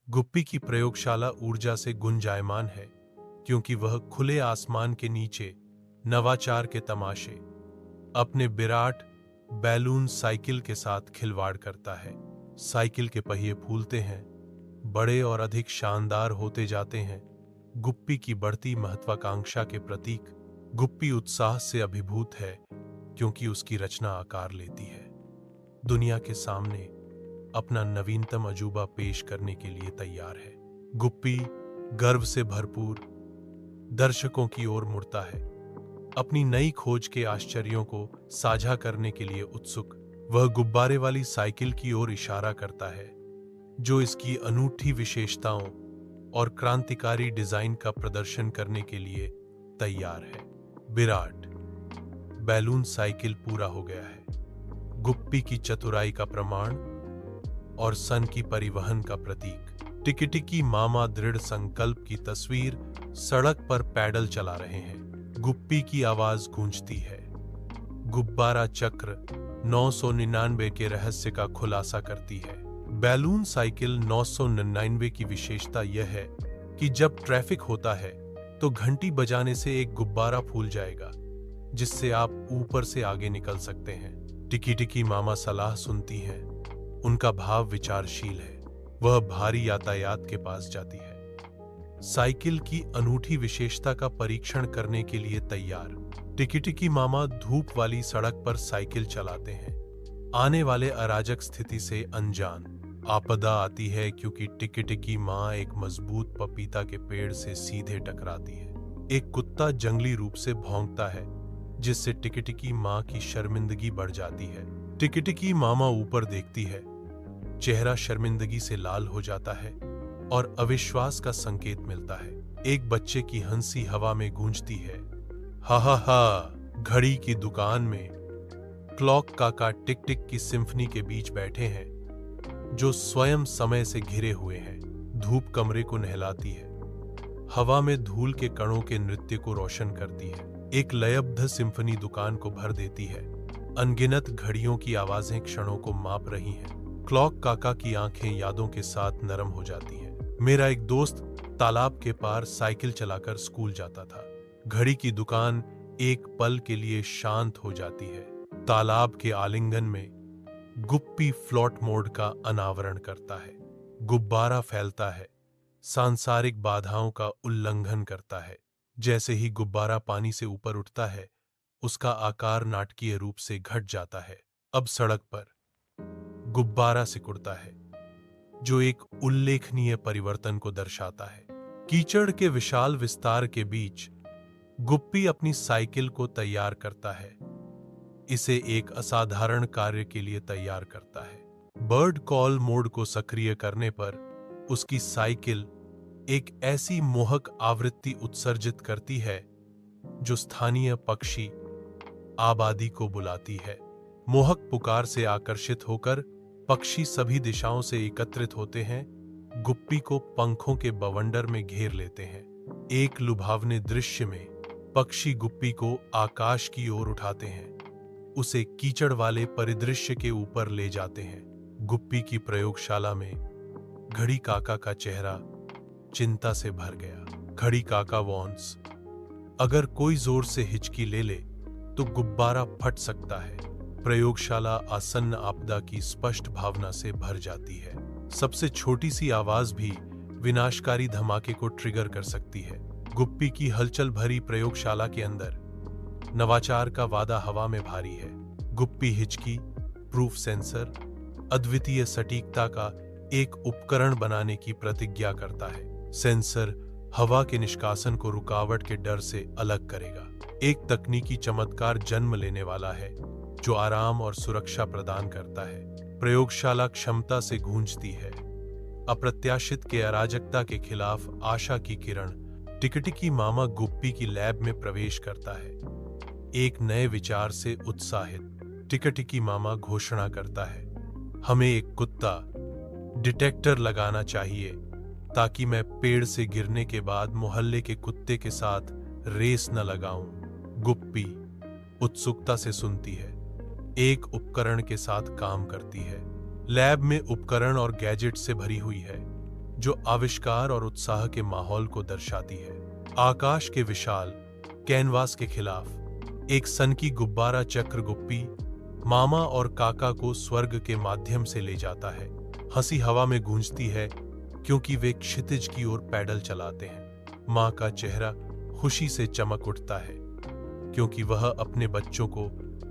गुप्पी की प्रयोगशाला ऊर्जा से गुंजायमान है क्योंकि वह खुले आसमान के नीचे नवाचार के तमाशे अपने विराट बैलून साइकिल के साथ खिलवाड़ करता है। साइकिल के पहिए फूलते हैं, बड़े और अधिक शानदार होते जाते हैं। गुप्पी की बढ़ती महत्वाकांक्षा के प्रतीक। गुप्पी उत्साह से अभिभूत है क्योंकि उसकी रचना आकार लेती है। दुनिया के सामने अपना नवीनतम अजूबा पेश करने के लिए तैयार है। गुप्पी गर्व से भरपूर दर्शकों की ओर मुड़ता है, अपनी नई खोज के आश्चर्यों को साझा करने के लिए उत्सुक। वह गुब्बारे वाली साइकिल की ओर इशारा करता है जो इसकी अनूठी विशेषताओं और क्रांतिकारी डिजाइन का प्रदर्शन करने के लिए तैयार है। विराट बैलून साइकिल पूरा हो गया है। गुप्पी की चतुराई का प्रमाण और सन की परिवहन का प्रतीक। टिकी मामा दृढ़ संकल्प की तस्वीर। सड़क पर पैडल चला रहे हैं। गुप्पी की आवाज गूंजती है। गुब्बारा चक्र 999 के रहस्य का खुलासा करती है। बैलून साइकिल 999 की विशेषता यह है कि जब ट्रैफिक होता है तो घंटी बजाने से एक गुब्बारा फूल जाएगा जिससे आप ऊपर से आगे निकल सकते हैं। टिकी मामा सलाह सुनती हैं। उनका भाव विचारशील है। वह भारी यातायात के पास जाती है, साइकिल की अनूठी विशेषता का परीक्षण करने के लिए तैयार। टिकी मामा धूप वाली सड़क पर साइकिल चलाते हैं, आने वाले अराजक स्थिति से अनजान। आपदा आती है क्योंकि टिकी माँ एक मजबूत पपीता के पेड़ से सीधे टकराती है। एक कुत्ता जंगली रूप से भौंकता है जिससे टिकी माँ की शर्मिंदगी बढ़ जाती है। टिकी मामा ऊपर देखती है, चेहरा शर्मिंदगी से लाल हो जाता है और अविश्वास का संकेत मिलता है। एक बच्चे की हंसी हवा में गूंजती है। हा हा हा। घड़ी की दुकान में क्लॉक काका टिक टिक की सिम्फनी के बीच बैठे हैं जो स्वयं समय से घिरे हुए हैं। धूप कमरे को नहलाती है, हवा में धूल के कणों के नृत्य को रोशन करती है। एक लयबद्ध सिम्फनी दुकान को भर देती है। अनगिनत घड़ियों की आवाजें क्षणों को माप रही हैं। क्लॉक काका की आंखें यादों के साथ नरम हो जाती हैं। मेरा एक दोस्त तालाब के पार साइकिल चलाकर स्कूल जाता था। घड़ी की दुकान एक पल के लिए शांत हो जाती है। तालाब के आलिंगन में गुप्पी फ्लोट मोड का अनावरण करता है। गुब्बारा फैलता है, सांसारिक बाधाओं का उल्लंघन करता है। जैसे ही गुब्बारा पानी से ऊपर उठता है, उसका आकार नाटकीय रूप से घट जाता है। अब सड़क पर गुब्बारा सिकुड़ता है जो एक उल्लेखनीय परिवर्तन को दर्शाता है। कीचड़ के विशाल विस्तार के बीच गुप्पी अपनी साइकिल को तैयार करता है, इसे एक असाधारण कार्य के लिए तैयार करता है। बर्ड कॉल मोड को सक्रिय करने पर उसकी साइकिल एक ऐसी मोहक आवृत्ति उत्सर्जित करती है जो स्थानीय पक्षी आबादी को बुलाती है। मोहक पुकार से आकर्षित होकर पक्षी सभी दिशाओं से एकत्रित होते हैं, गुप्पी को पंखों के बवंडर में घेर लेते हैं। एक लुभावने दृश्य में पक्षी गुप्पी को आकाश की ओर उठाते हैं, उसे कीचड़ वाले परिदृश्य के ऊपर ले जाते हैं। गुप्पी की प्रयोगशाला में घड़ी काका का चेहरा चिंता से भर गया। घड़ी काका वॉन्स, अगर कोई जोर से हिचकी ले ले तो गुब्बारा फट सकता है। प्रयोगशाला आसन्न आपदा की स्पष्ट भावना से भर जाती है। सबसे छोटी सी आवाज भी विनाशकारी धमाके को ट्रिगर कर सकती है। गुप्पी की हलचल भरी प्रयोगशाला के अंदर नवाचार का वादा हवा में भारी है। गुप्पी हिचकी प्रूफ सेंसर अद्वितीय सटीकता का एक उपकरण बनाने की प्रतिज्ञा करता है। सेंसर हवा के निष्कासन को रुकावट के डर से अलग करेगा। एक तकनीकी चमत्कार जन्म लेने वाला है जो आराम और सुरक्षा प्रदान करता है। प्रयोगशाला क्षमता से गूंजती है। अप्रत्याशित के अराजकता के खिलाफ आशा की किरण। टिकी मामा गुप्पी की लैब में प्रवेश करता है, एक नए विचार से उत्साहित। टिकी मामा घोषणा करता है, हमें एक कुत्ता डिटेक्टर लगाना चाहिए ताकि मैं पेड़ से गिरने के बाद मोहल्ले के कुत्ते के साथ रेस न लगाऊं। गुप्पी उत्सुकता से सुनती है, एक उपकरण के साथ काम करती है। लैब में उपकरण और गैजेट से भरी हुई है। जो आविष्कार और उत्साह के माहौल को दर्शाती है। आकाश के विशाल कैनवास के खिलाफ एक सनकी गुब्बारा चक्र गुप्पी मामा और काका को स्वर्ग के माध्यम से ले जाता है। हंसी हवा में गूंजती है क्योंकि वे क्षितिज की ओर पैडल चलाते हैं। माँ का चेहरा खुशी से चमक उठता है क्योंकि वह अपने बच्चों को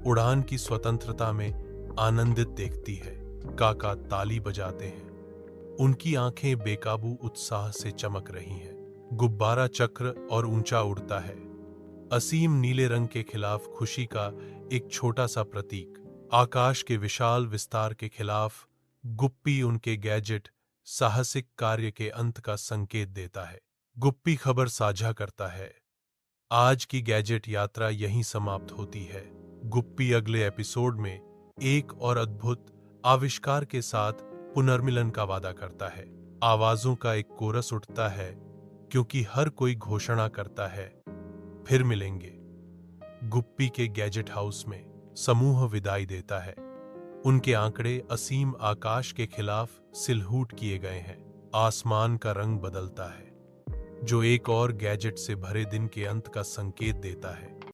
उड़ान की स्वतंत्रता में आनंदित देखती है। काका ताली बजाते हैं, उनकी आंखें बेकाबू उत्साह से चमक रही हैं। गुब्बारा चक्र और ऊंचा उड़ता है, असीम नीले रंग के खिलाफ खुशी का एक छोटा सा प्रतीक। आकाश के विशाल विस्तार के खिलाफ गुप्पी उनके गैजेट साहसिक कार्य के अंत का संकेत देता है। गुप्पी खबर साझा करता है, आज की गैजेट यात्रा यहीं समाप्त होती है। गुप्पी अगले एपिसोड में एक और अद्भुत आविष्कार के साथ पुनर्मिलन का वादा करता है। आवाजों का एक कोरस उठता है क्योंकि हर कोई घोषणा करता है, फिर मिलेंगे। गुप्पी के गैजेट हाउस में समूह विदाई देता है। उनके आंकड़े असीम आकाश के खिलाफ सिलहूट किए गए हैं। आसमान का रंग बदलता है, जो एक और गैजेट से भरे दिन के अंत का संकेत देता है।